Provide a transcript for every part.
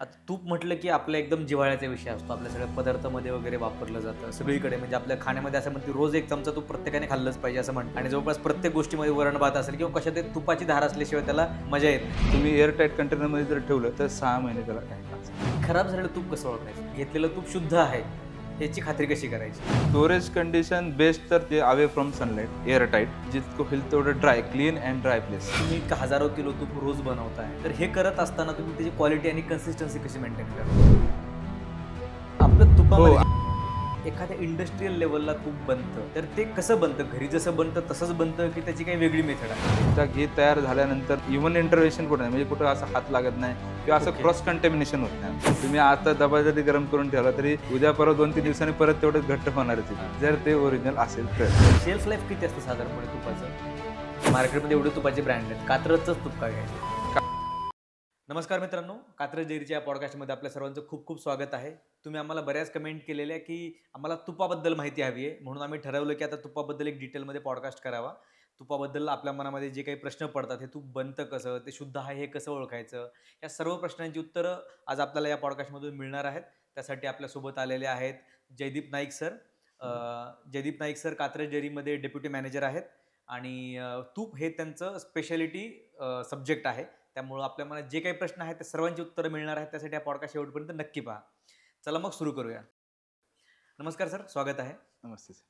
आता तूप म्हटलं की आपला एकदम जिव्हाळ्याचा विषय असतो. आपल्या सगळ्या पदार्थामध्ये वगैरे वापरलं जातं. सगळीकडे म्हणजे आपल्या खाण्यामध्ये असं म्हणते रोज एक चमचा तूप प्रत्येकाने खाल्लंच पाहिजे असं म्हणतात आणि जवळपास प्रत्येक गोष्टीमध्ये वरण-भात असेल किंवा कशात तरी तुपाची धार असल्याशिवाय त्याला मजा येत नाही. तुम्ही एअरटाईट कंटेनरमध्ये जर ठेवलं तर 6 महिने त्याला काही त्रास खराब झालेलं तूप कसं ओळखायचं? घेतलेलं तूप शुद्ध आहे याची खात्री कशी करायची? स्टोरेज कंडिशन बेस्ट तर ते अवे फ्रॉम सनलाईट एअरटाईट जितकं होईल तेवढं dry clean and dry place. तुम्ही इतकं हजारो किलो तूप रोज बनवताय. तर हे करत असताना तुम्ही त्याची क्वालिटी आणि कन्सिस्टन्सी कशी मेंटेन करता? आपलं तुपामध्ये एखाद्या इंडस्ट्रियल लेवलला तूप बनतं तर ते कसं बनतं? घरी जसं बनतं तसंच बनतं की त्याची काही वेगळी मेथड आहे? एकदा घी तयार झाल्यानंतर इव्हन इंटरव्हेन्शन कुठं नाही, म्हणजे कुठं असं हात लागत नाही किंवा असं Okay. क्रॉस कंटॅमिनेशन होत नाही. तुम्ही आता डबा जरी गरम करून ठेवला तरी उद्या परत 2-3 दिवसांनी परत तेवढं घट्ट होणारच आहे, जर ते ओरिजिनल असेल तर. शेल्फ लाईफ किती असतं साधारणपणे तुपाचं? मार्केटमध्ये एवढे तुपाचे ब्रँड आहेत. कात्रजचंच तुप का घ्यायचं? नमस्कार मित्रांनो, कात्रज डेअरीच्या या पॉडकास्टमध्ये आपल्या सर्वांचं खूप खूप स्वागत आहे. तुम्ही आम्हाला बऱ्याच कमेंट केलेल्या की आम्हाला तुपाबद्दल माहिती हवी आहे, म्हणून आम्ही ठरवलं की आता तुपाबद्दल एक डिटेलमध्ये पॉडकास्ट करावा. तुपाबद्दल आपल्या मनामध्ये जे काही प्रश्न पडतात, हे तूप बनतं कसं? ते शुद्ध आहे हे कसं ओळखायचं? या सर्व प्रश्नांची उत्तरं आज आपल्याला या पॉडकास्टमधून मिळणार आहेत. त्यासाठी आपल्यासोबत आलेले आहेत जयदीप नाईक सर. जयदीप नाईक सर कात्रज डेअरीमध्ये डेप्युटी मॅनेजर आहेत आणि तूप हे त्यांचं स्पेशालिटी सब्जेक्ट आहे. त्यामुळं आपल्या मनात जे काही प्रश्न आहेत, त्या सर्वांची उत्तरं मिळणार आहेत. त्यासाठी हा पॉडकास्ट शेवटपर्यंत नक्की पहा. चला मग सुरू करूया. नमस्कार सर, स्वागत आहे. नमस्ते सर.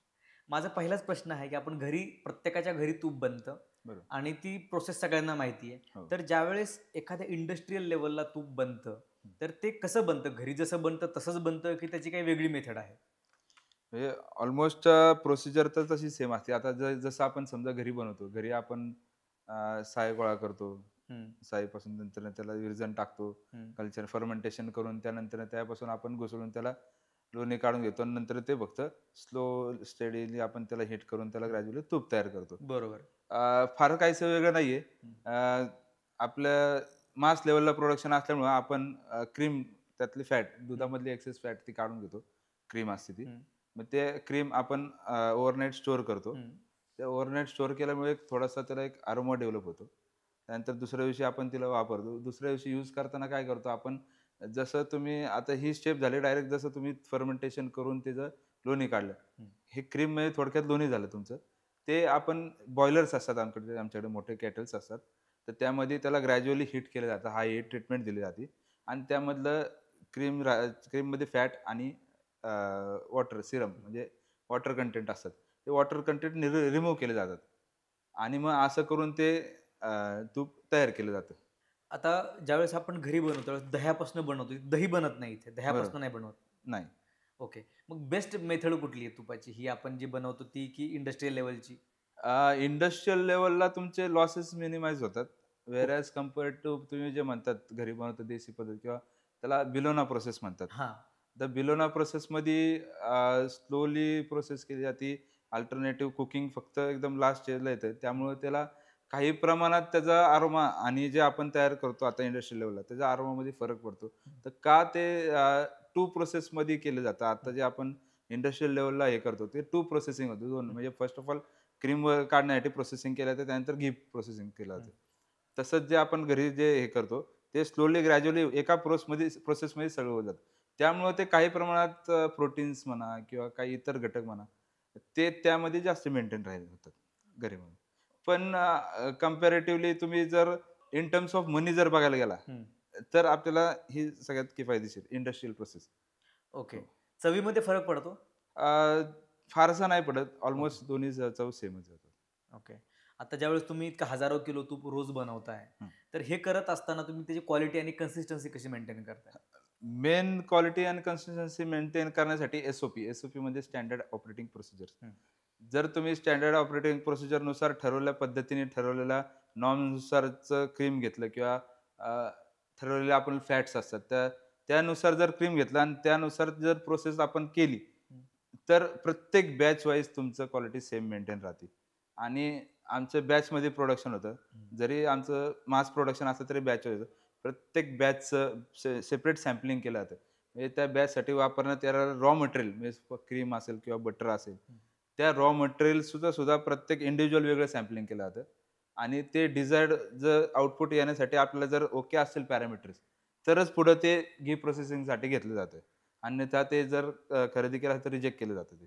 माझा पहिलाच प्रश्न आहे, की आपण घरी प्रत्येकाच्या घरी तूप बनतं बरोबर. आणि ती प्रोसेस सगळ्यांना माहिती आहे. हो. तर ज्यावेळेस एखाद्या इंडस्ट्रियल लेव्हलला तूप बनतं, तर ते कसं बनतं? घरी जसं बनतं तसंच बनतं, की त्याची काही वेगळी मेथड आहे? म्हणजे ऑलमोस्ट प्रोसिजर तर तशी सेम असते. आता जसं आपण समजा घरी बनवतो, घरी आपण साय गोळा करतो. हं, साईपासून नंतर त्याला विरजण टाकतो, हं. कल्चर फर्मेंटेशन करून त्यानंतर त्यापासून आपण घुसळून त्याला लोणी काढून घेतो आणि नंतर ते फक्त स्लो स्टेडीली आपण त्याला हीट करून त्याला ग्रॅज्युअली तूप तयार करतो. बरोबर. फार काहीसं वेगळं नाहीये. हं, आपलं मास लेव्हलला प्रोडक्शन असल्यामुळं आपण क्रीम त्यातली फॅट दुधामधली एक्सेस फॅट ती काढून घेतो. क्रीम असते ती. हं, मग ते क्रीम आपण ओव्हरनाईट स्टोअर करतो. हं. त्या ओव्हरनाईट स्टोअर केल्यामुळे एक थोडासा त्याला एक अरोमा डेव्हलप होतो. त्यानंतर दुसऱ्या दिवशी आपण तिला वापरतो. दुसऱ्या दिवशी यूज करताना काय करतो आपण, जसं तुम्ही आता ही स्टेप झाली डायरेक्ट जसं तुम्ही फर्मेंटेशन करून त्याचं लोणी काढलं. हं. हे क्रीममध्ये थोडक्यात लोणी झालं तुमचं. ते आपण बॉयलर्स असतात आमच्याकडे मोठे केटल्स असतात. तर त्यामध्ये त्याला ग्रॅज्युअली हीट केलं जातं. हाय हीट ट्रीटमेंट दिली जाते आणि त्यामधलं क्रीममध्ये फॅट आणि वॉटर सिरम म्हणजे वॉटर कंटेंट असतात. ते वॉटर कंटेंट रिमूव्ह केले जातात आणि मग असं करून ते तूप तयार केलं जातं. आता ज्यावेळेस आपण घरी बनवतो, त्यावेळेस दह्यापासून बनवतो. दही बनत नाही इथे. बरोबर. दह्यापासून नाही बनवत. नाही. ओके. मग बेस्ट मेथड कुठली आहे तुपाची? ही आपण जी बनवतो ती की इंडस्ट्रियल लेव्हलची? इंडस्ट्रियल लेव्हलला तुमचे लॉसेस मिनिमाइज होतात. Where okay. As compared to तुम्ही जे म्हणतात घरी बनवतो देसी पद्धत किंवा त्याला बिलोना प्रोसेस म्हणतात. हां. तर बिलोना प्रोसेसमध्ये स्लोली प्रोसेस केली जाते. अल्टरनेटिव्ह कुकिंग फक्त एकदम लास्ट स्टेजला येतं. त्यामुळे त्याला काही प्रमाणात त्याचा अरोमा आणि जे आपण तयार करतो आता इंडस्ट्रियल लेव्हलला त्याच्या अरोमामध्ये फरक पडतो. तर का ते टू प्रोसेसमध्ये केलं जातं. आता जे आपण इंडस्ट्रियल लेव्हलला हे करतो ते टू प्रोसेसिंग होतं. 2 म्हणजे फर्स्ट ऑफ ऑल क्रीम काढण्यासाठी प्रोसेसिंग केलं जातं. त्यानंतर घी प्रोसेसिंग केलं जातं. तसंच जे आपण घरी जे हे करतो ते स्लोली ग्रॅज्युअली एका प्रोसेसमध्ये सगळं होत जातं. त्यामुळं ते काही प्रमाणात प्रोटीन्स म्हणा किंवा काही इतर घटक म्हणा, ते त्यामध्ये जास्त मेंटेन राहिले होतात घरीमध्ये. पण कंपॅरेटिव्हली तुम्ही जर इन टर्म्स ऑफ मनी जर बघायला गेला, हं. तर आपल्याला ही सगळ्यात किफायतशीर इंडस्ट्रियल प्रोसेस. ओके. हो. चवीमध्ये फरक पडतो? अ, फारसा नाही पडत. ओके. ऑलमोस्ट दोन्ही चव सेमच जातात. ओके. आता ज्यावेळेस तुम्ही इतकं हजारो किलो तूप रोज बनवताय, तर हे करत असताना तुम्ही त्याची क्वालिटी आणि कन्सिस्टन्सी कशी मेंटेन करताय? मेन क्वालिटी आणि कन्सिस्टन्सी मेंटेन करण्यासाठी एस-ओ-पी म्हणजे स्टँडर्ड ऑपरेटिंग प्रोसिजर. हं. जर तुम्ही स्टँडर्ड ऑपरेटिंग प्रोसिजरनुसार ठरवलेल्या पद्धतीने ठरवलेल्या नॉर्मनुसारचं क्रीम घेतलं किंवा ठरवलेले आपण फॅट्स असतात त्यानुसार जर क्रीम घेतलं आणि त्यानुसार जर प्रोसेस आपण केली, हं. तर प्रत्येक बॅच वाईज तुमचं क्वालिटी सेम मेंटेन राहते. आणि आमचं बॅचमध्ये प्रोडक्शन होतं. हं. जरी आमचं मास प्रोडक्शन असलं तरी बॅच होतं. प्रत्येक बॅचचं सेपरेट सॅम्पलिंग केलं जातं. म्हणजे त्या बॅचसाठी वापरण्यात येणारं रॉ मटेरियल म्हणजे क्रीम असेल किंवा बटर असेल, हं. त्या रॉ मटेरियल सुद्धा प्रत्येक इंडिव्हिज्युअल वेगळं सॅम्पलिंग केलं जातं आणि ते डिझायर्ड जर आउटपुट येण्यासाठी आपल्याला जर ओके असतील पॅरामीटर्स, तरच पुढं ते घी प्रोसेसिंगसाठी घेतलं जातं. अन्यथा ते जर खरेदी केला तर रिजेक्ट केलं जातं ते.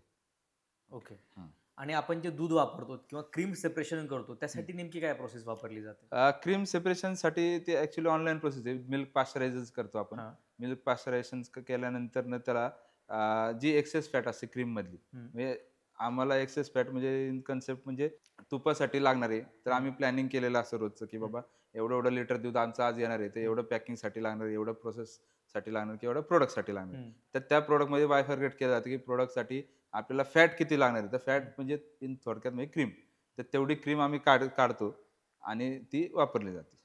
ओके. हं. आणि आपण जे दूध वापरतो किंवा क्रीम सेपरेशन करतो त्यासाठी नेमकी काय प्रोसेस वापरली जाते? क्रीम सेपरेशनसाठी ते ॲक्च्युअली ऑनलाईन प्रोसेस आहे. मिल्क पाश्चरायझर्स करतो आपण. हां. मिल्क पाश्चरायझेशन केल्यानंतरनं त्याला जी एक्सेस फॅट असते क्रीममधली, हं. म्हणजे आम्हाला एक्सेस फॅट म्हणजे इन कन्सेप्ट म्हणजे तुपासाठी लागणार आहे, तर हं. आम्ही प्लॅनिंग केलेलं असतं रोजचं, की हं. बाबा एवढं-एवढं लिटर दूध आमचं आज येणार आहे, तर हं. एवढं पॅकिंगसाठी लागणार आहे, एवढं प्रोसेससाठी लागणार किंवा एवढं प्रॉडक्टसाठी लागणार आहे. हं. तर त्या प्रॉडक्टमध्ये बायफर्गेट केलं जातं, की प्रॉडक्टसाठी आपल्याला फॅट किती लागणार आहे. तर फॅट हं. म्हणजे इन थोडक्यात म्हणजे क्रीम. तर तेवढी क्रीम आम्ही काढतो आणि ती वापरली जाते.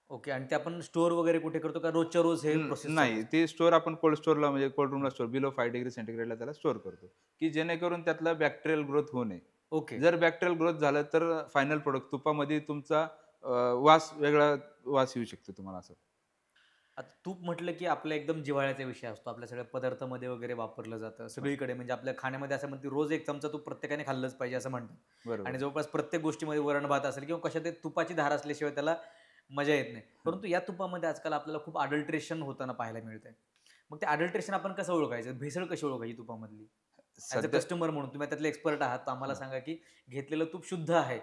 ओके. आणि ते आपण स्टोअर वगैरे कुठे करतो का रोजच्या रोज हे प्रोसेस चालू नाही. असते? ते स्टोअर आपण कोल्ड स्टोअरला म्हणजे कोल्ड हं. रूमला स्टोअर बिलो 5 डिग्री सेंटिग्रेडला त्याला स्टोअर करतो, की जेणेकरून त्यातला बॅक्टेरियल ग्रोथ होऊ नये. ओके. जर बॅक्टेरियल ग्रोथ झालं तर फायनल प्रॉडक्ट तुपामध्ये तुमचा वास वेगळा वास येऊ शकतो तुम्हाला असं. आता तूप म्हटलं की आपला एकदम जिव्हाळ्याचा विषय असतो. आपल्या सगळ्या पदार्थामध्ये वगैरे वापरलं जातं. सगळीकडे म्हणजे आपल्या खाण्यामध्ये असं म्हणते रोज एक चमचा तूप प्रत्येकाने खाल्लंच पाहिजे असं म्हणतात. आणि बरोबर. जवळपास प्रत्येक गोष्टीमध्ये वरण-भात असेल किंवा कशात ते तुपाची धार असल्याशिवाय त्याला मजा येत नाही. हं. परंतु या तुपामध्ये आजकाल आपल्याला खूप अडल्ट्रेशन होताना पाहायला मिळतंय. मग ते अडल्ट्रेशन आपण कसं ओळखायचं? भेसळ कशी ओळखायची तुपामधली? ॲज अ सध्या कस्टमर म्हणून तुम्ही त्यातले एक्सपर्ट आहात, तर आम्हाला हं. सांगा की घेतलेलं तूप शुद्ध आहे,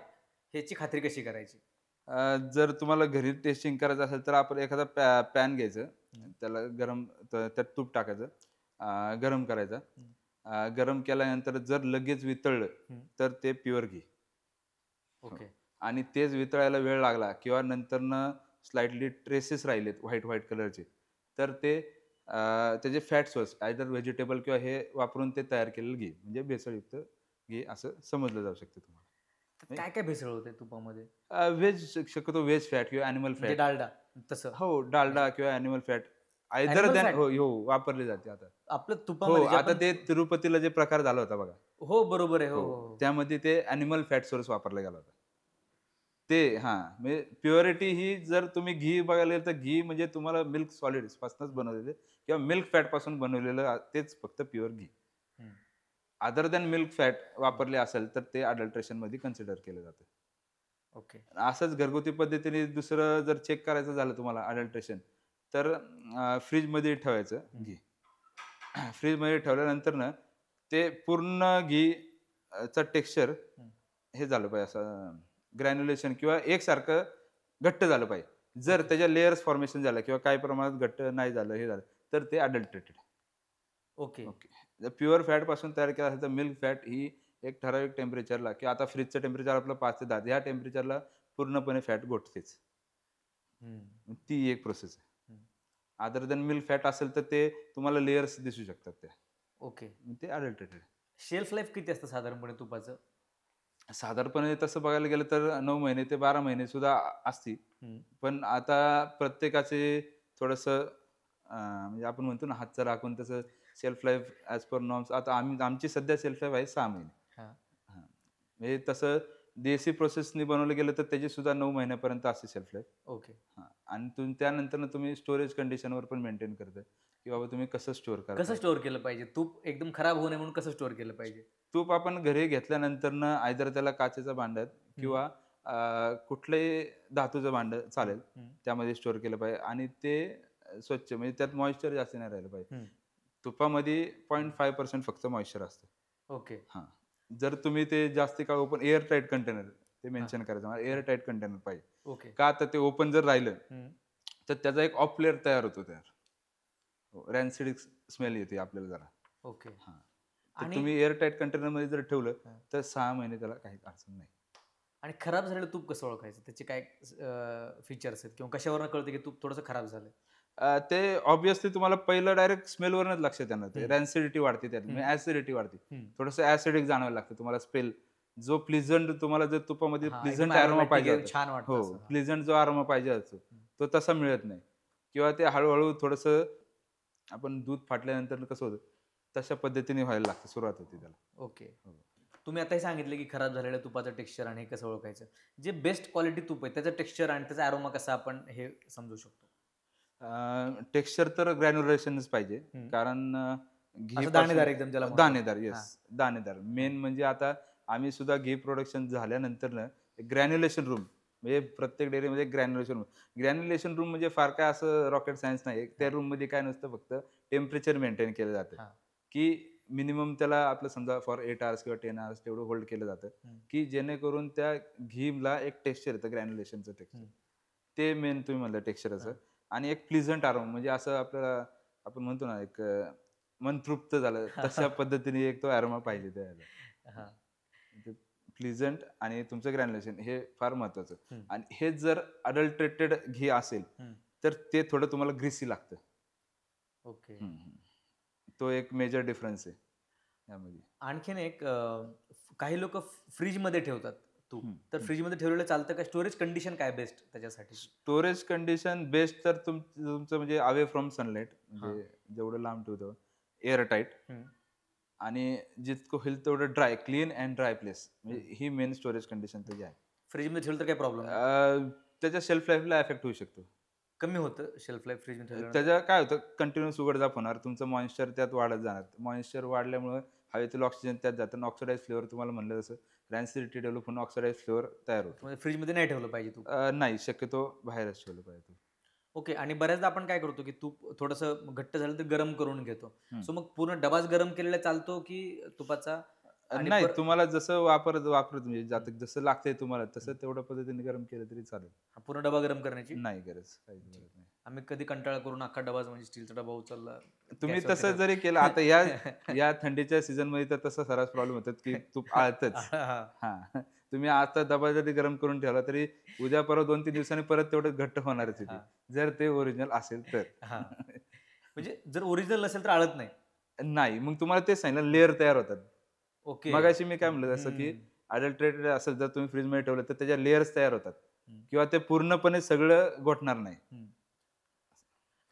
ह्याची खात्री कशी करायची? जर तुम्हाला घरी टेस्टिंग करायचं असेल तर आपण एखादा पॅन घ्यायचं. हं. त्याला गरम त्यात तूप टाकायचं. गरम करायचं. हं. गरम केल्यानंतर जर लगेच वितळलं हं. तर ते प्युअर घी. हो. ओके. आणि तेच वितळायला वेळ लागला किंवा नंतरनं स्लाइटली ट्रेसेस राहिलेत व्हाईट कलरचे, तर ते त्याचे फॅट सोर्स आयदर व्हेजिटेबल किंवा हे वापरून ते तयार केलेलं घी म्हणजे भेसळयुक्त घी असं समजलं जाऊ शकतं तुम्हाला. त्यात म्हणजे काय-काय भेसळ होते तुपामध्ये? शक्यतो व्हेज फॅट किंवा ॲनिमल म्हणजे फॅट. डालडा तसं? हो, म्हणजे डालडा किंवा animal fat either animal than fat? हो, हो, वापरली जाते आता. आपलं हो, तुपामध्ये जे आता आपण ते तिरुपतीला जे प्रकार झाला होता बघा. हो, बरोबर आहे. हो, हो, हो, हो. त्यामध्ये ते ॲनिमल फॅट सोर्स वापरला गेला होता. ते हां, म्हणजे प्युरिटी ही जर तुम्ही घी बघायला गेलं तर घी म्हणजे तुम्हाला मिल्क सॉलिड्स पासूनच हं. बनवलेलं किंवा मिल्क फॅटपासून बनवलेलं तेच फक्त प्युअर घी. हं. अदर दॅन मिल्क फॅट हं. वापरले असेल तर ते अडल्ट्रेशनमध्ये कन्सिडर केलं जातं. ओके. असंच घरगुती पद्धतीने दुसरं जर चेक करायचं झालं तुम्हाला अडल्ट्रेशन तर फ्रिजमध्ये ठेवायचं हं. घी. फ्रिजमध्ये ठेवल्यानंतर ना ते पूर्ण घी चं टेक्स्चर हं. हे झालं पाहिजे असं ग्रॅन्युलेशन किंवा एकसारखं घट्ट झालं पाहिजे. जर ओके. त्याच्या लेयर्स फॉर्मेशन झालं किंवा काही प्रमाणात घट्ट नाही झालं, हे झालं, तर ते अडल्टरेटेड. ओके. ओके. जर प्युअर फॅटपासून तयार केला असेल तर मिल्क फॅट ही एक ठराविक टेम्परेचरला किंवा आता फ्रिजचं टेम्परेचर आपलं 5 ते 10 या टेम्परेचरला पूर्णपणे फॅट गोठतेच. हं. ती एक प्रोसेस आहे. हं. अदर दॅन मिल्क फॅट असेल तर ते तुम्हाला लेयर्स दिसू शकतात त्या. ओके. ते अडल्टरेटेड. शेल्फ लाईफ किती असतं साधारणपणे तुपाचं? साधारणपणे तसं बघायला गेलं तर 9 महिने ते 12 महिने सुद्धा असती. हं. पण आता प्रत्येकाचे थोडंसं म्हणजे आपण म्हणतो ना हातचं राखून तसं shelf life as per norms आता आमची सध्या शेल्फ लाईफ आहे 6 महिने. हां. हां. म्हणजे तसं देसी प्रोसेसनी बनवलं गेलं तर त्याची सुद्धा 9 महिन्यापर्यंत असते शेल्फ लाईफ. ओके. हां. आणि त्यानंतरनं तुम्ही स्टोरेज कंडिशनवर पण मेंटेन करताय, की बाबा तुम्ही कसं स्टोअर कसं करताय. स्टोअर केलं पाहिजे? तूप एकदम खराब होऊ नये म्हणून कसं स्टोअर केलं पाहिजे? तूप आपण घरी घेतल्यानंतरनं आयदर त्याला काचेच्या भांड्यात हं. किंवा कुठलंही धातूचं भांडं हं. चालेल, हं. त्यामध्ये स्टोअर केलं पाहिजे आणि ते स्वच्छ म्हणजे त्यात मॉइश्चर जास्त नाही राहिलं पाहिजे. हं. तुपामध्ये 0.5% फक्त मॉइश्चर असतं. ओके. हां. जर तुम्ही ते जास्ती काळ ओपन एअर टाईट कंटेनर ते हां. मेन्शन करायचं मला एअर हां. टाईट कंटेनर पाहिजे. ओके. का तर ते ओपन जर राहिलं, हं. तर त्याचा एक ऑफ लेयर तयार होतो तयार. हो, रॅन्सिड स्मेल येते आपल्याला जरा. ओके. हां. तर आणि तुम्ही एअर टाईट कंटेनरमध्ये जर ठेवलं, हां. तर 6 महिने त्याला काही अडचण नाही. आणि खराब झालेलं तूप कसं ओळखायचं? त्याचे काय फीचर्स आहेत किंवा कशावरून कळतं की तूप थोडंसं खराब झालंय? ते ऑब्व्हियसली तुम्हाला पहिलं डायरेक्ट स्मेलवरूनच लक्षात येणार ते. हं. रॅन्सिडिटी वाढते त्यात, म्हणजे हं. ॲसिडिटी वाढते. हं. थोडंसं ॲसिडिक जाणवायला लागतं तुम्हाला स्मेल. जो प्लीझंट तुम्हाला जर तुपामध्ये हां, एकदम प्लीझंट अरोमा एरोमॅटिक पाहिजे आहे, होता. छान वाटतं हो, असं. हां. प्लीझंट जो अरोमा पाहिजे असतो, हं. तो तसा मिळत नाही. किंवा ते हळू थोडंसं आपण दूध फाटल्यानंतर कसं होतं, तशा पद्धतीने व्हायला लागतं, सुरुवात होते त्याला. ओके. हो. तुम्ही आताही सांगितलं की खराब झालेल्या तुपाचं टेक्स्चर आणि हे कसं ओळखायचं. जे बेस्ट क्वालिटी तूप आहे त्याचं टेक्स्चर आणि त्याचा अरोमा कसा आपण हे समजू शकतो? टेक्स्चर तर ग्रॅन्युलेशनच पाहिजे. हं. कारण असं घीपासून दाणेदार एकदम ज्याला म्हणतो. दाणेदार, हां. येस, दाणेदार. हां. मेन म्हणजे आता आम्ही सुद्धा घी प्रोडक्शन झाल्यानंतरनं ग्रॅन्युलेशन रूम म्हणजे प्रत्येक डेअरीमध्ये ग्रॅन्युलेशन रूम म्हणजे फार काय असं रॉकेट सायन्स नाही. त्या रूममध्ये काय नसतं, फक्त टेम्परेचर मेंटेन केलं जातं, हां. की मिनिमम त्याला आपलं समजा फॉर 8 आवर्स किंवा 10 आवर्स तेवढं होल्ड केलं जातं, की जेणेकरून त्या घीला एक टेक्स्चर येतं, ग्रॅन्युलेशनचं टेक्स्चर. ते मेन तुम्ही म्हणलं टेक्स्चरचं. आणि एक प्लीझंट अरोमा, म्हणजे असं आपल्याला आपण म्हणतो ना, एक मन तृप्त झालं तशा पद्धतीने एक तो अरोमा पाहिजे त्याला. हां. ते प्लीझंट आणि तुमचं ग्रॅन्युलेशन हे फार महत्वाचं. हं. आणि हे जर अडल्ट्रेटेड घी असेल हं. तर ते थोडं तुम्हाला ग्रीसी लागतं. ओके. तो एक मेजर डिफरन्स आहे यामध्ये. आणखीन एक काही लोकं फ्रिजमध्ये ठेवतात तूप. हं, तर फ्रिजमध्ये ठेवलेलं चालतं का? स्टोरेज कंडिशन काय बेस्ट त्याच्यासाठी? स्टोरेज कंडिशन बेस्ट तर तुमचं म्हणजे अवे फ्रॉम सनलाईट, हां. म्हणजे जेवढं लांब ठेवतो एअर टाईट, हं. आणि जितकं होईल तेवढं dry, clean and dry place, म्हणजे ही मेन स्टोरेज कंडिशन त्याची आहे. फ्रिजमध्ये ठेवलं तर काही प्रॉब्लेम नाही. त्याच्या शेल्फ लाईफला इफेक्ट होऊ शकतो. कमी होतं शेल्फ लाईफ फ्रिजमध्ये ठेवल्यानंतर? त्याच्या काय होतं, कंटिन्यूअस उघडझाप होणार, तुमचं मॉइश्चर त्यात वाढत जाणार. मॉइश्चर वाढल्यामुळे हवेतील ऑक्सिजन त्यात जातं आणि ऑक्सिडाइज फ्लेवर, तुम्हाला म्हणलं तसं रॅन्सिडिटी डेव्हलप होऊन ऑक्सिडाइज फ्लेवर तयार होतो. म्हणजे फ्रिजमध्ये नाही ठेवलं पाहिजे तूप. नाही, शक्यतो बाहेरच ठेवलं पाहिजे. ओके. आणि बऱ्याचदा आपण काय करतो, की तूप थोडंसं घट्ट झालं तर गरम करून घेतो. हं. सो मग पूर्ण डबाच गरम केलेला चालतो, की तुपाचा आणि नाही, तुम्हाला जसं वापरत म्हणजे जातं जसं लागतंय तुम्हाला तसं तेवढ्या पद्धतीने गरम केलं तरी चालेल. पूर्ण डबा गरम करण्याची? नाही गरज, काहीच गरज नाही. आम्ही कधी कंटाळा करून अख्खा डबाच म्हणजे स्टीलचा डबा उचलला. तुम्ही गॅसवरती तसं ठेवला. जरी केलं आता या या थंडीच्या सीझन मध्ये तर तसं सर्रास प्रॉब्लेम होतात, की तूप आळतच. हां. हां. तुम्ही आता डबा जरी गरम करून ठेवला तरी उद्या परवा 2-3 दिवसांनी परत तेवढं घट्ट होणारच आहे ते. हां. जर ते ओरिजिनल असेल तर. हां. म्हणजे जर ओरिजिनल नसेल तर आळत नाही. नाही, मग तुम्हाला तेच सांगितलं, लेयर तयार होतात. ओके. मगाशी मी काय म्हणलं जसं की हं. अडल्ट्रेटेड असेल जर तुम्ही फ्रीजमध्ये ठेवलं तर त्याच्या लेयर्स तयार होतात, हं. किंवा ते पूर्णपणे सगळं गोठणार नाही. हं.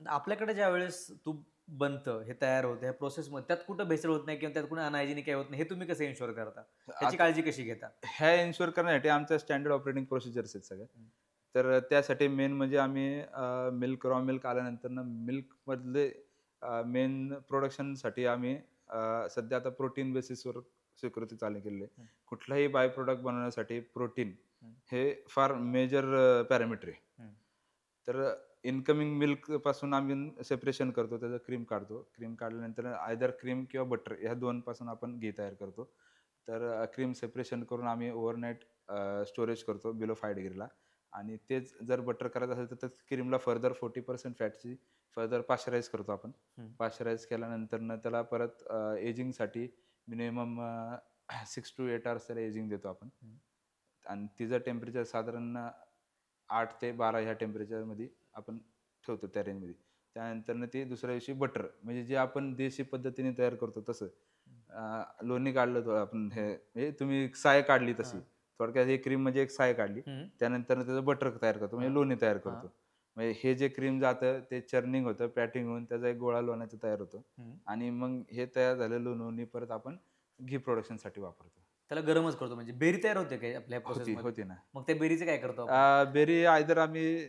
आपल्याकडे ज्यावेळेस तूप बनतं, हे तयार होतं, ह्या प्रोसेसमध्ये त्यात कुठं भेसळ होत नाही किंवा त्यात कुठं अनहायजिनिक काही होत नाही, हे तुम्ही कसं इन्शुअर करता? ह्याची काळजी कशी घेता? ह्या इन्शुअर करण्यासाठी आमच्या स्टँडर्ड ऑपरेटिंग प्रोसिजर्स आहेत सगळ्या. हं. तर त्यासाठी मेन म्हणजे आम्ही मिल्क, रॉ मिल्क आल्यानंतर मिल्कमधले मेन प्रोडक्शनसाठी आम्ही सध्या आता प्रोटीन बेसिसवर सिक्युरिटी चालू केलेली आहे. हं. कुठलाही बाय प्रोडक्ट बनवण्यासाठी प्रोटीन हं. हे फार मेजर पॅरामीटर आहे. हं. तर इनकमिंग मिल्कपासून आम्ही सेपरेशन करतो, त्याचं क्रीम काढतो. क्रीम काढल्यानंतर आयदर क्रीम किंवा बटर ह्या दोनपासून आपण घी तयार करतो. तर क्रीम सेपरेशन करून आम्ही ओव्हरनाईट स्टोरेज करतो बिलो 5 डिग्रीला. आणि तेच जर बटर करायचं असेल तर त्या क्रीमला फर्दर 40% फॅटची फर्दर पाश्चराईज करतो आपण. हं. पाश्चराईज केल्यानंतरनं त्याला परत एजिंगसाठी मिनिमम 6 to 8 आवर्स त्याला एजिंग देतो आपण. हं. आणि तिचं टेम्परेचर साधारण 8 ते 12 ह्या टेम्परेचरमध्ये आपण ठेवतो त्या रेंजमध्ये. त्यानंतरनं ते दुसऱ्या दिवशी बटर, म्हणजे जे आपण देशी पद्धतीने तयार करतो तसं. लोणी काढलं तर आपण हे म्हणजे तुम्ही एक साय काढली तशी. हां. थोडक्यात ही क्रीम म्हणजे एक साय काढली. हं. त्यानंतर त्याचं बटर तयार करतो, म्हणजे हां. लोणी तयार हां. करतो. म्हणजे हे जे क्रीम जातं ते चर्निंग होतं, पॅटिंग होऊन त्याचा एक गोळा लोण्याचा तयार होतो. हं. आणि मग हे तयार झालेलं लोणी परत आपण घी प्रोडक्शनसाठी वापरतो. त्याला गरमच करतो म्हणजे बेरी तयार होते काय आपल्या प्रोसेसमध्ये? होती ना. मग त्या बेरीचं काय करतो आपण? बेरी आयदर आम्ही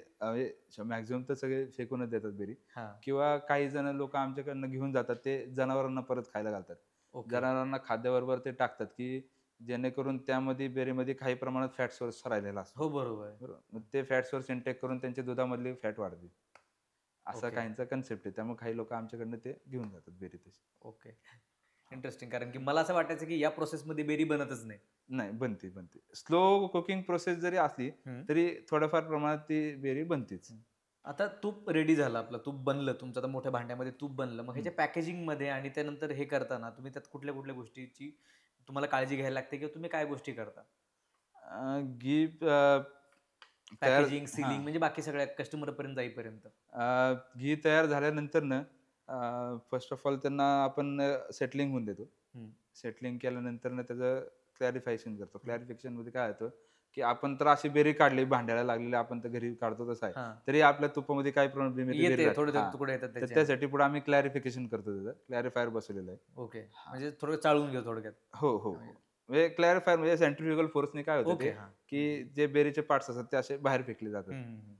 मॅक्झिमम तर सगळे फेकूनच देतात बेरी, हां. किंवा काही जण लोक आमच्याकडनं घेऊन जातात, ते जनावरांना परत खायला घालतात. ओके. जनावरांना खाद्याबरोबर ते टाकतात, की जेणेकरून त्यामध्ये बेरीमध्ये काही प्रमाणात फॅट सोर्स राहिलेला असतो. हो, बरोबर आहे. बरोबर. मग ते फॅट सोर्स इंटेक करून त्यांच्या दुधामधली फॅट वाढते. असा ओके. काहींचा कन्सेप्ट आहे. त्यामुळे काही लोक आमच्याकडनं ते घेऊन जातात बेरी तशी. ओके. इंटरेस्टिंग. कारण की मला असं वाटायचं की या प्रोसेसमध्ये बेरी बनतच नाही. नाही, बनते. स्लो कुकिंग प्रोसेस जरी असली हं. तरी थोड्याफार प्रमाणात ती बेरी बनतेच. आता तूप रेडी झालं आपलं, तूप बनलं तुमचं, आता मोठ्या भांड्यामध्ये तूप बनलं. मग ह्याच्या पॅकेजिंगमध्ये आणि त्यानंतर हे करताना तुम्ही त्यात कुठल्या गोष्टीची तुम्हाला काळजी घ्यायला लागते किंवा तुम्ही काय गोष्टी करता? घी पॅकेजिंग, सीलिंग म्हणजे बाकी सगळ्या कस्टमरपर्यंत जाईपर्यंत? घी तयार झाल्यानंतरनं फर्स्ट ऑफ ऑल त्यांना आपण सेटलिंग होऊन देतो. हं. सेटलिंग केल्यानंतरनं त्याचं क्लॅरिफिकेशन करतो. क्लॅरिफिकेशनमध्ये काय होतं, की आपण तर अशी बेरी काढली, भांड्याला लागलेली आपण तर घरी काढतो तसं आहे. हां. तरी आपल्या तुपामध्ये काय प्रॉब्लेम येते थोडे तुकडे येतात तर त्याचे. त्यासाठी पुढे आम्ही क्लॅरिफिकेशन करतो, त्याचं क्लॅरिफायर बसवलेलं आहे. ओके. म्हणजे थोडं चाळून घेऊ थोडक्यात. हो. म्हणजे क्लॅरिफायर म्हणजे सेंट्रिफ्युगल फोर्सने काय होतं ओके. ते, हां. की जे बेरीचे पार्ट्स असतात ते असे बाहेर फेकले जातात. हं, हं, हं.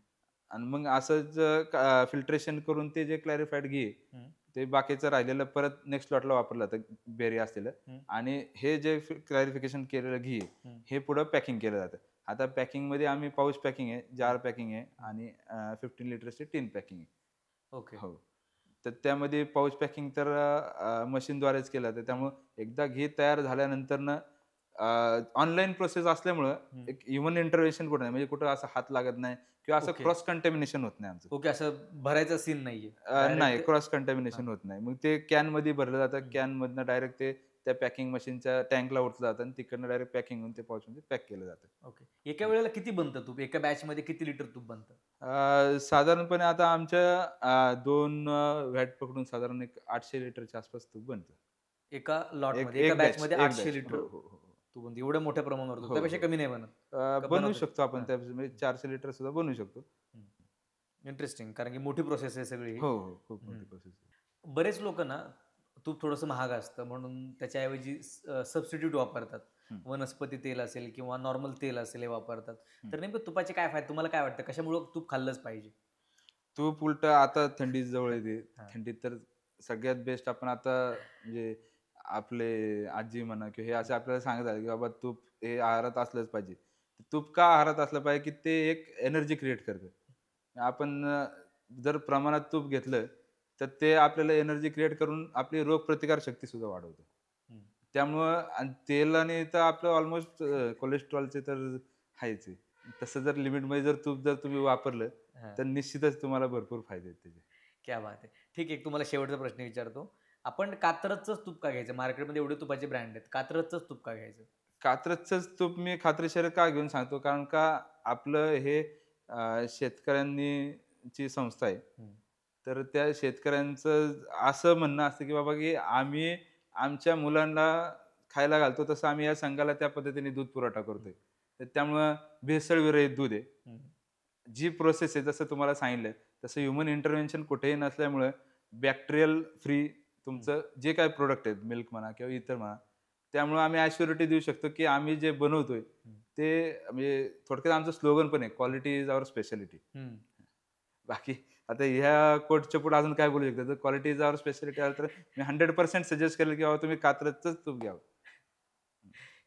आणि मग असंच फिल्ट्रेशन करून ते जे क्लॅरिफाईड घी आहे, हं. ते बाकीचं राहिलेलं परत नेक्स्ट लॉटला वापरलं जातं बेरी असलेलं. हं. आणि हे जे क्लॅरिफिकेशन केलेलं घी आहे, हं. हे पुढं पॅकिंग केलं जातं. आता पॅकिंगमध्ये आम्ही पाऊच पॅकिंग आहे, जार पॅकिंग आहे आणि 15 लिटरची टिन पॅकिंग आहे. ओके. हो. तर त्यामध्ये पाऊच पॅकिंग तर मशीनद्वारेच केलं जातं. त्यामुळं एकदा घी तयार झाल्यानंतरनं ऑनलाईन प्रोसेस असल्यामुळं एक ह्युमन इंटरव्हेन्शन कुठं नाही. म्हणजे कुठं असं हात लागत नाही किंवा असं ओके. क्रॉस कंटॅमिनेशन होत नाही आमचं. ओके, असं भरायचा सीन नाहीये. नाही, डायरेक्ट क्रॉस कंटॅमिनेशन होत नाही. मग ते कॅनमध्ये भरलं जातं. हं. कॅनमधनं डायरेक्ट ते त्या पॅकिंग मशीनच्या टँकला ओतलं जातं आणि तिकडनं डायरेक्ट पॅकिंग होऊन ते पाऊचमध्ये पॅक केलं जातं. ओके. एका वेळेला किती बनतं तूप? एका बॅचमध्ये किती लिटर तूप बनतं? साधारणपणे आता आमच्या 2 व्हॅट पकडून साधारण एक 800 लिटरच्या आसपास तूप बनतं. एका एक लॉटमध्ये, एका एक बॅच, बॅचमध्ये एक 800 बॅच. लिटर हो, हो, हो, हो. तूप बनतं. एवढ्या मोठ्या प्रमाणावर तूप. हो, त्यापेक्षा हो. कमी नाही बनत? का बनवू बनवतं? शकतो आपण हां. म्हणजे 400 लिटर सुद्धा बनवू शकतो. इंटरेस्टिंग. कारण की मोठी प्रोसेस आहे सगळी ही. हो, हो. खूप हं. मोठी प्रोसेस आहे. बरेच लोकं ना तूप थोडंसं महाग असतं म्हणून त्याच्याऐवजी सबस्टिट्यूट वापरतात. हं, वनस्पती तेल असेल किंवा नॉर्मल तेल असेल हे वापरतात. हं. तर नेमकं तुपाचे काय फायदे? तुम्हाला काय वाटतं? कशामुळं तूप खाल्लंच पाहिजे? तूप उलटं आता थंडी जवळ हां, येते. हां. थंडीत तर सगळ्यात बेस्ट आपण आता म्हणजे आपले आजी म्हणा किंवा हे असे आपल्याला सांगत आहे, की बाबा तूप हे आहारात असलंच पाहिजे. तूप का आहारात असलं पाहिजे, की ते एक एनर्जी क्रिएट करतं. आपण जर प्रमाणात तूप घेतलं, तर ते आपल्याला एनर्जी क्रिएट करून आपली रोगप्रतिकार शक्ती सुद्धा वाढवतं. हं. त्यामुळं आणि तेलाने तर आपलं ऑलमोस्ट कोलेस्ट्रॉलचे तर आहेच आहे. तसं जर लिमिटमध्ये जर तूप जर तुम्ही वापरलं, हां. तर निश्चितच तुम्हाला भरपूर फायदे आहेत त्याचे. क्या बात है! ठीक आहे, एक तुम्हाला शेवटचा प्रश्न विचारतो. आपण कात्रजचंच तूप का घ्यायचं? मार्केटमध्ये एवढे तुपाचे ब्रँड आहेत. कात्रजचंच तूप का घ्यायचं? कात्रजचंच तूप मी खात्रीशीर का घेऊन सांगतो, कारण का आपलं हे शेतकऱ्यांनी ची संस्था आहे. हं. तर त्या शेतकऱ्यांचं असं म्हणणं असतं, की बाबा की आम्ही आमच्या मुलांना खायला घालतो, तसं आम्ही या संघाला त्या पद्धतीने दूध पुरवठा करतोय. तर त्यामुळं भेसळविरहित दूध आहे. हं. जी प्रोसेस आहे जसं तुम्हाला सांगितलं, तसं ह्युमन इंटरव्हेन्शन कुठेही नसल्यामुळं बॅक्टेरियल फ्री हं. तुमचं जे काही प्रॉडक्ट आहेत, मिल्क म्हणा किंवा इतर म्हणा, त्यामुळं आम्ही ॲश्युरिटी देऊ शकतो, की आम्ही जे बनवतोय हं. ते म्हणजे थोडक्यात आमचं स्लोगन पण आहे, क्वालिटी इज आवर स्पेशालिटी. हं. बाकी आता ह्या कोटच्या पुढे अजून काय बोलू शकतो? तर क्वालिटी इज आवर स्पेशालिटी आलं तर मी 100% सजेस्ट करेल, की बाबा तुम्ही कात्रजचंच तूप घ्यावं.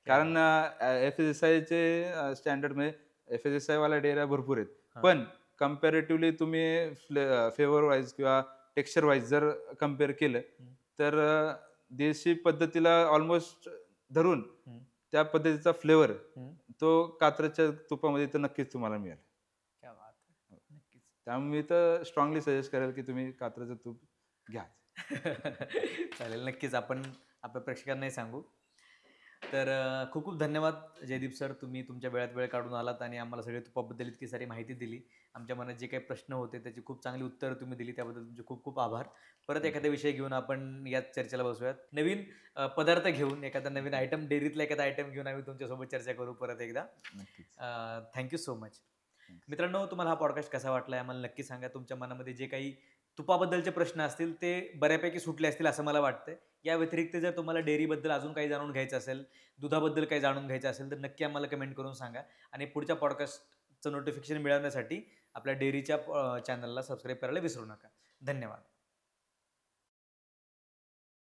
क्या कारण बात! एफ-एस-एस-आयचे स्टँडर्डमध्ये एफ-एस-एस-आयवाल्या डेअऱ्या भरपूर आहेत. हां. पण कंपॅरेटिव्हली तुम्ही फ्लेवर वाईज किंवा टेक्स्चर वाईज जर कंपेअर केलं, हं. तर देशी पद्धतीला ऑलमोस्ट धरून हं. त्या पद्धतीचा फ्लेवर हं. तो कात्रजच्या तुपामध्ये तर नक्कीच तुम्हाला मिळेल. क्या बात है! नक्कीच. त्यामुळे मी तर स्ट्राँगली सजेस्ट करेल, की तुम्ही कात्रजचं तूप घ्या. चालेल. नक्कीच आपण आपल्या प्रेक्षकांनाही सांगू. तर खूप खूप धन्यवाद जयदीप सर. तुम्ही तुमच्या वेळात वेळ काढून आलात आणि आम्हाला सगळे तुपाबद्दल इतकी सारी माहिती दिली. आमच्या मनात जे काही प्रश्न होते त्याची खूप चांगली उत्तरं तुम्ही दिली. त्याबद्दल तुमचे खूप खूप आभार. परत थँक एखादा विषय घेऊन आपण याच चर्चेला बसूयात. नवीन पदार्थ घेऊन, एखादा नवीन आयटम, डेअरीतला एखादा आयटम घेऊन आम्ही तुमच्यासोबत चर्चा करू परत एकदा. नक्कीच. So much. थँक्स. मित्रांनो, तुम्हाला हा पॉडकास्ट कसा वाटला आम्हाला नक्की सांगा. तुमच्या मनामध्ये जे काही तुपाबद्दलचे प्रश्न असतील ते बऱ्यापैकी सुटले असतील असं मला वाटतंय. या व्यतिरिक्त जर तुम्हाला डेअरीबद्दल अजून काही जाणून घ्यायचं असेल, दुधाबद्दल काही जाणून घ्यायचं असेल, तर नक्की आम्हाला कमेंट करून सांगा. आणि पुढच्या पॉडकास्टचं नोटिफिकेशन मिळवण्यासाठी आपल्या डेअरीच्या चॅनलला सबस्क्राईब करायला विसरू नका. धन्यवाद.